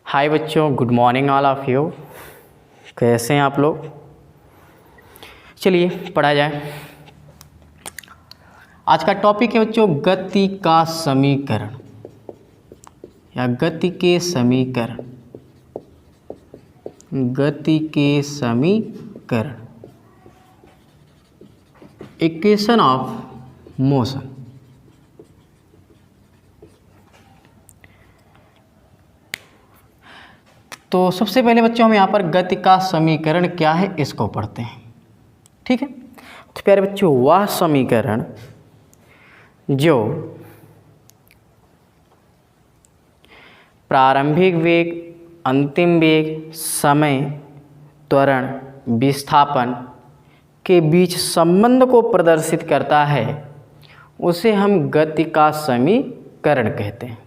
हाय बच्चों, good morning all of you. कैसे हैं आप लोग? चलिए पढ़ा जाए। आज का टॉपिक है बच्चों गति का समीकरण या गति के समीकरण। गति के समीकरण, इक्वेशन ऑफ मोशन। तो सबसे पहले बच्चों हम यहाँ पर गति का समीकरण क्या है इसको पढ़ते हैं, ठीक है। तो प्यारे बच्चों, वह समीकरण जो प्रारंभिक वेग, अंतिम वेग, समय, त्वरण, विस्थापन के बीच संबंध को प्रदर्शित करता है उसे हम गति का समीकरण कहते हैं।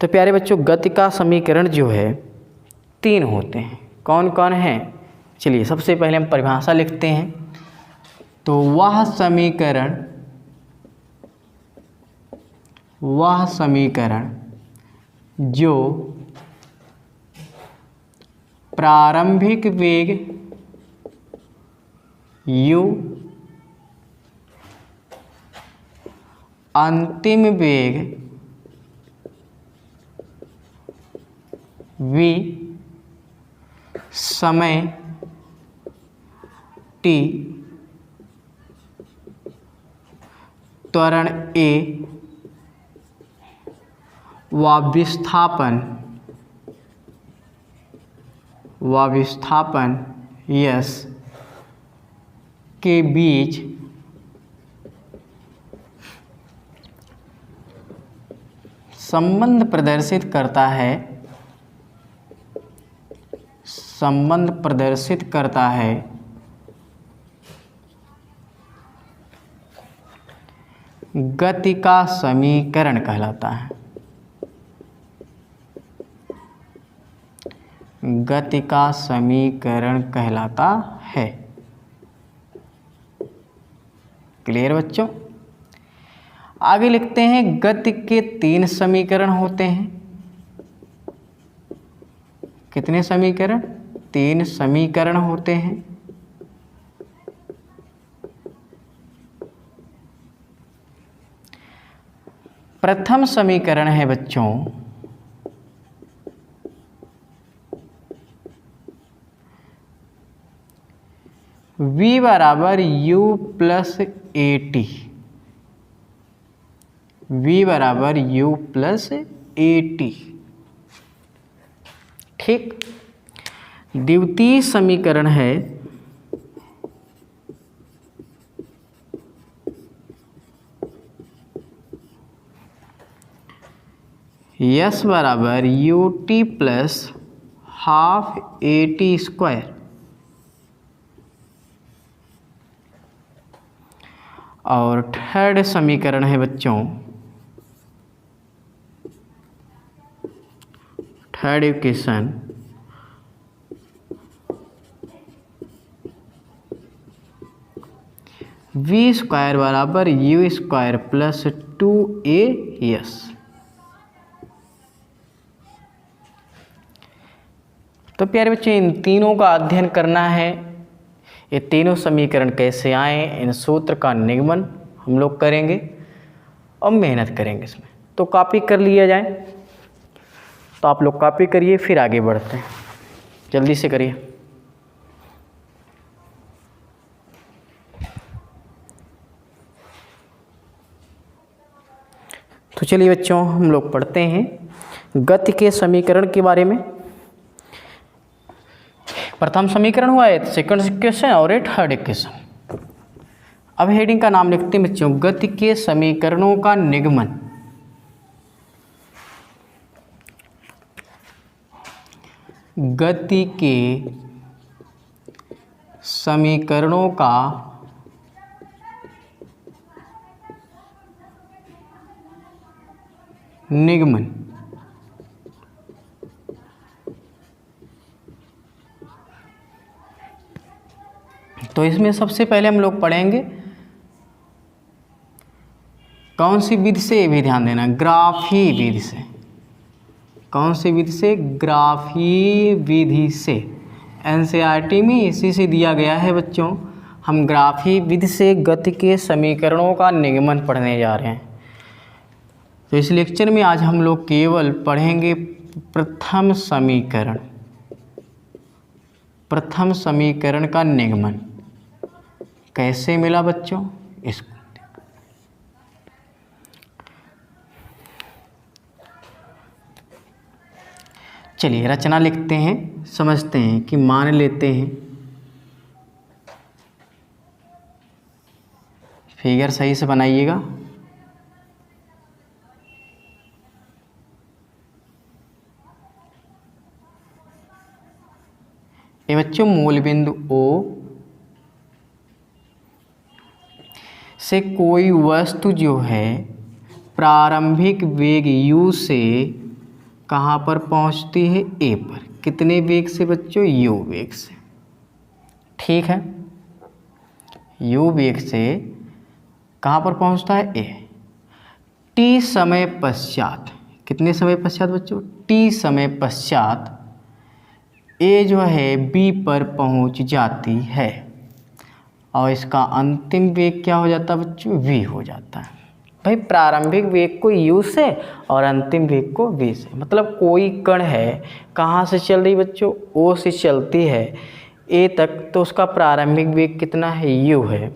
तो प्यारे बच्चों, गति का समीकरण जो है तीन होते हैं। कौन कौन हैं? चलिए सबसे पहले हम परिभाषा लिखते हैं। तो वह समीकरण जो प्रारंभिक वेग u, अंतिम वेग v, समय t, त्वरण a व विस्थापन s के बीच संबंध प्रदर्शित करता है गति का समीकरण कहलाता है। गति का समीकरण कहलाता है। क्लियर बच्चों? आगे लिखते हैं गति के तीन समीकरण होते हैं। कितने समीकरण? तीन समीकरण होते हैं। प्रथम समीकरण है बच्चों v बराबर u plus A T. v बराबर u प्लस ए टी, ठीक। द्वितीय समीकरण है s बराबर U T plus half A T square. और थर्ड समीकरण है बच्चों, थर्ड इक्वेशन v स्क्वायर बराबर यू स्क्वायर प्लस 2as। तो प्यारे बच्चे, इन तीनों का अध्ययन करना है। ये तीनों समीकरण कैसे आए, इन सूत्र का निगमन हम लोग करेंगे और मेहनत करेंगे इसमें। तो कॉपी कर लिया जाए। तो आप लोग कॉपी करिए, फिर आगे बढ़ते हैं। जल्दी से करिए। तो चलिए बच्चों, हम लोग पढ़ते हैं गति के समीकरण के बारे में। प्रथम समीकरण हुआ है, सेकंड इक्वेशन और एक थर्ड इक्वेशन। अब हेडिंग का नाम लिखते हैं बच्चों गति के समीकरणों का निगमन। गति के समीकरणों का निगमन। तो इसमें सबसे पहले हम लोग पढ़ेंगे कौन सी विधि से, ये भी ध्यान देना, ग्राफी विधि से। कौन सी विधि से? ग्राफीय विधि से। एनसीईआरटी में इसी से दिया गया है बच्चों। हम ग्राफीय विधि से गति के समीकरणों का निगमन पढ़ने जा रहे हैं। तो इस लेक्चर में आज हम लोग केवल पढ़ेंगे प्रथम समीकरण, प्रथम समीकरण का निगमन कैसे मिला बच्चों, इसको चलिए रचना लिखते हैं, समझते हैं कि मान लेते हैं। फिगर सही से बनाइएगा। ये बच्चों मूल बिंदु O से कोई वस्तु जो है प्रारंभिक वेग u से कहाँ पर पहुँचती है? A पर। कितने वेग से बच्चों? u वेग से। ठीक है, u वेग से कहाँ पर पहुँचता है? A। t समय पश्चात, कितने समय पश्चात बच्चों? t समय पश्चात A जो है B पर पहुँच जाती है और इसका अंतिम वेग क्या हो जाता है बच्चों? v हो जाता है। भाई प्रारंभिक वेग को u से और अंतिम वेग को v से, मतलब कोई कण है कहाँ से चल रही बच्चों? O से चलती है A तक, तो उसका प्रारंभिक वेग कितना है? u है।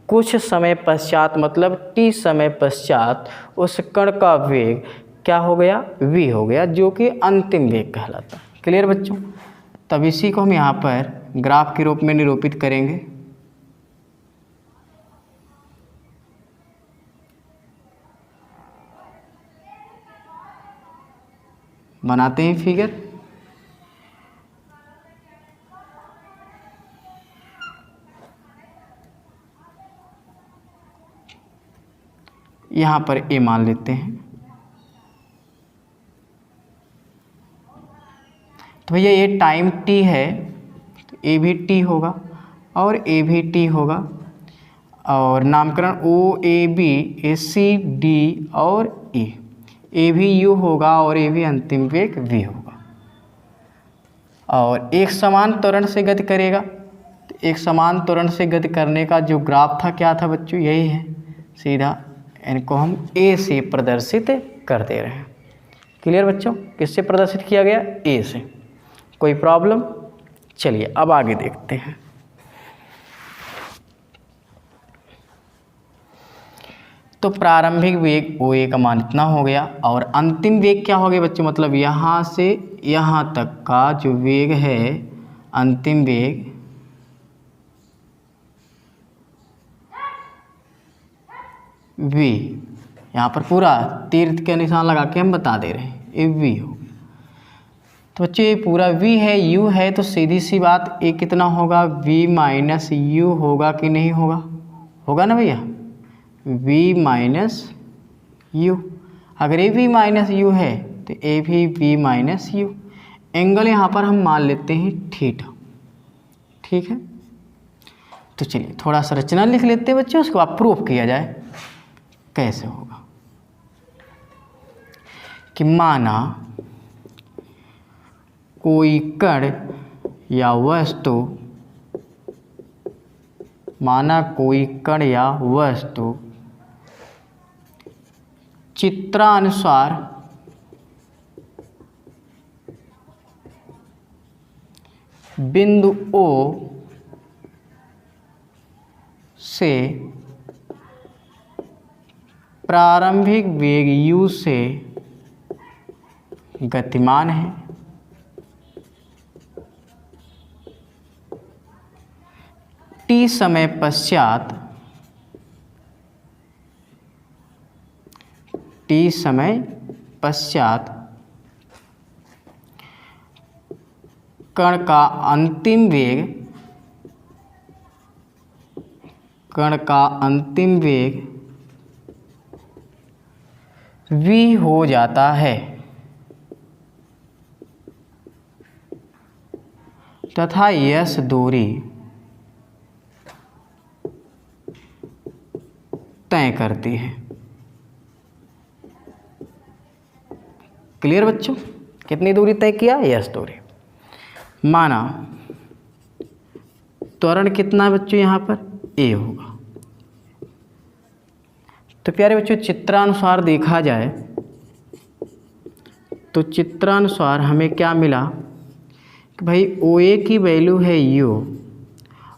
कुछ समय पश्चात मतलब t समय पश्चात उस कण का वेग क्या हो गया? v हो गया, जो कि अंतिम वेग कहलाता है। क्लियर बच्चों? तब इसी को हम यहाँ पर ग्राफ के रूप में निरूपित करेंगे। बनाते हैं फिगर। यहाँ पर A मान लेते हैं। तो भैया ये टाइम t है, तो A भी t होगा और A भी t होगा, और नामकरण O A B A C D और E। A भी u होगा और A भी अंतिम वेग v होगा, और एक समान त्वरण से गति करेगा। तो एक समान त्वरण से गति करने का जो ग्राफ था क्या था बच्चों? यही है सीधा, इनको हम A से प्रदर्शित कर दे रहे हैं। क्लियर बच्चों? किससे प्रदर्शित किया गया? A से। कोई प्रॉब्लम? चलिए अब आगे देखते हैं। तो प्रारंभिक वेग OA का मान इतना हो गया और अंतिम वेग क्या हो गया बच्चों? मतलब यहाँ से यहाँ तक का जो वेग है, अंतिम वेग v, यहाँ पर पूरा तीर्थ के निशान लगा के हम बता दे रहे हैं ये v हो। तो बच्चों ये पूरा v है, u है, तो सीधी सी बात a कितना होगा? v माइनस u होगा कि नहीं होगा? होगा ना भैया, v माइनस u। अगर a v माइनस u है तो a भी v माइनस u। एंगल यहाँ पर हम मान लेते हैं थीटा। ठीक है, तो चलिए थोड़ा सा रचना लिख लेते हैं बच्चों, उसको आप प्रूफ किया जाए कैसे होगा। कि माना कोई कण या वस्तु, माना कोई कण या वस्तु चित्रानुसार बिंदु O से प्रारंभिक वेग u से गतिमान है। t समय पश्चात, t समय पश्चात कण का अंतिम वेग, कण का अंतिम वेग v हो जाता है तथा यश दूरी तय करती है। क्लियर बच्चों? कितनी दूरी तय किया, यस दूरी। माना त्वरण कितना बच्चों यहाँ पर a होगा। तो प्यारे बच्चों चित्रानुसार देखा जाए तो चित्रानुसार हमें क्या मिला कि भाई OA की वैल्यू है u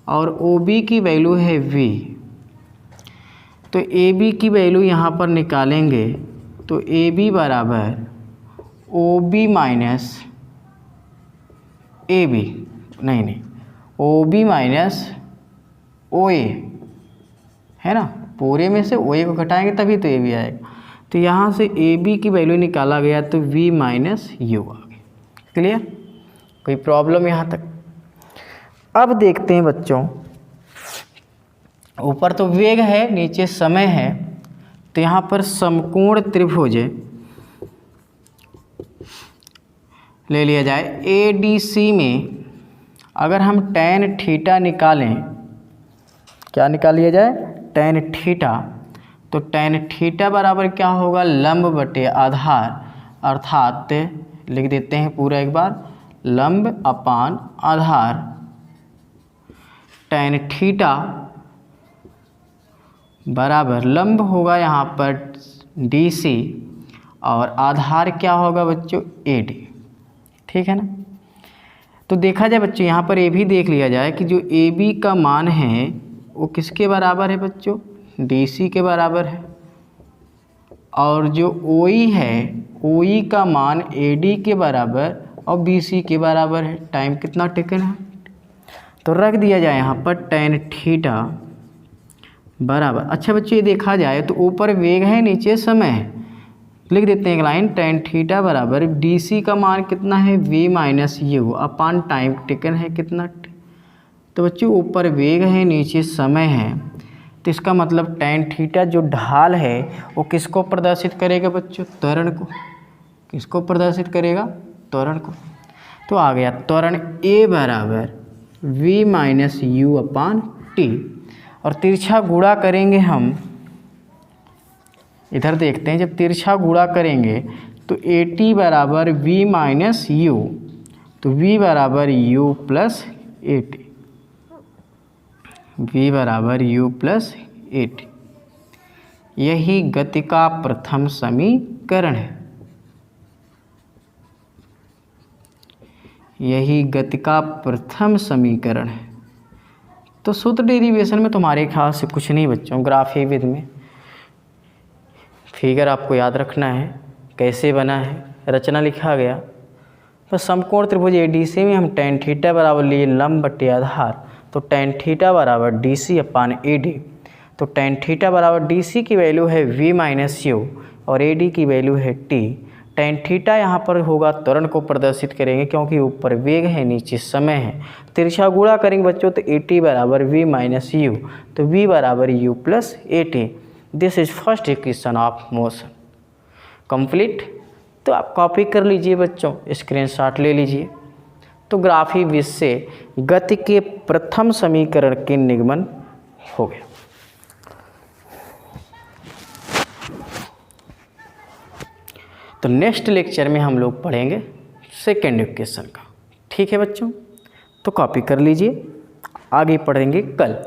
और OB की वैल्यू है v। तो AB की वैल्यू यहाँ पर निकालेंगे तो AB बराबर OB माइनस AB, नहीं OB माइनस OA है ना, पूरे में से OA को घटाएंगे तभी तो AB आएगा। तो यहाँ से AB की वैल्यू निकाला गया तो V माइनस U आ गया। क्लियर, कोई प्रॉब्लम यहाँ तक। अब देखते हैं बच्चों, ऊपर तो वेग है नीचे समय है, तो यहाँ पर समकोण त्रिभुज ले लिया जाए। ADC में अगर हम tan थीटा निकालें, क्या निकाल लिया जाए, tan थीटा, तो tan थीटा बराबर क्या होगा, लंब बटे आधार, अर्थात लिख देते हैं पूरा एक बार, लंब अपान आधार। tan थीटा बराबर लंब होगा यहाँ पर DC और आधार क्या होगा बच्चों, AD। ठीक है ना। तो देखा जाए बच्चों यहाँ पर ये भी देख लिया जाए कि जो AB का मान है वो किसके बराबर है बच्चों, DC के बराबर है, और जो OE है OE का मान AD के बराबर और BC के बराबर है। टाइम कितना टेकन है, तो रख दिया जाए यहाँ पर tan थीटा बराबर। अच्छा बच्चों ये देखा जाए तो ऊपर वेग है नीचे समय है, लिख देते हैं एक लाइन, tan थीटा बराबर DC का मान कितना है, V माइनस U अपान टाइम टेकन है कितना। तो बच्चों ऊपर वेग है नीचे समय है, तो इसका मतलब tan थीटा जो ढाल है वो किसको प्रदर्शित करेगा बच्चों, त्वरण को। किसको प्रदर्शित करेगा, त्वरण को। तो आ गया त्वरण A बराबर V माइनस U अपान T, और तिरछा गुणा करेंगे हम, इधर देखते हैं, जब तिरछा गुणा करेंगे तो AT बराबर V माइनस U, तो V बराबर U प्लस AT, V बराबर U प्लस AT। यही गति का प्रथम समीकरण है, यही गति का प्रथम समीकरण है। तो सूत्र डेरिवेशन में तुम्हारे ख्याल से कुछ नहीं बच्चों, ग्राफी विधि में फिगर आपको याद रखना है कैसे बना है, रचना लिखा गया। तो समकोण त्रिभुज ADC में हम tan थीटा बराबर लिए लंब बटे आधार, तो tan थीटा बराबर DC अपान AD। तो tan थीटा बराबर DC की वैल्यू है V माइनस U और AD की वैल्यू है T। tan थीटा यहाँ पर होगा त्वरण को प्रदर्शित करेंगे क्योंकि ऊपर वेग है नीचे समय है। तिरछा गुणा करेंगे बच्चों तो AT बराबर V माइनस U, तो V बराबर U plus AT। This is first equation of motion. Complete. तो आप कॉपी कर लीजिए बच्चों, स्क्रीनशॉट ले लीजिए। तो ग्राफी विधि से गति के प्रथम समीकरण के निगमन हो गया। तो नेक्स्ट लेक्चर में हम लोग पढ़ेंगे सेकेंड इक्वेशन का। ठीक है बच्चों, तो कॉपी कर लीजिए, आगे पढ़ेंगे कल।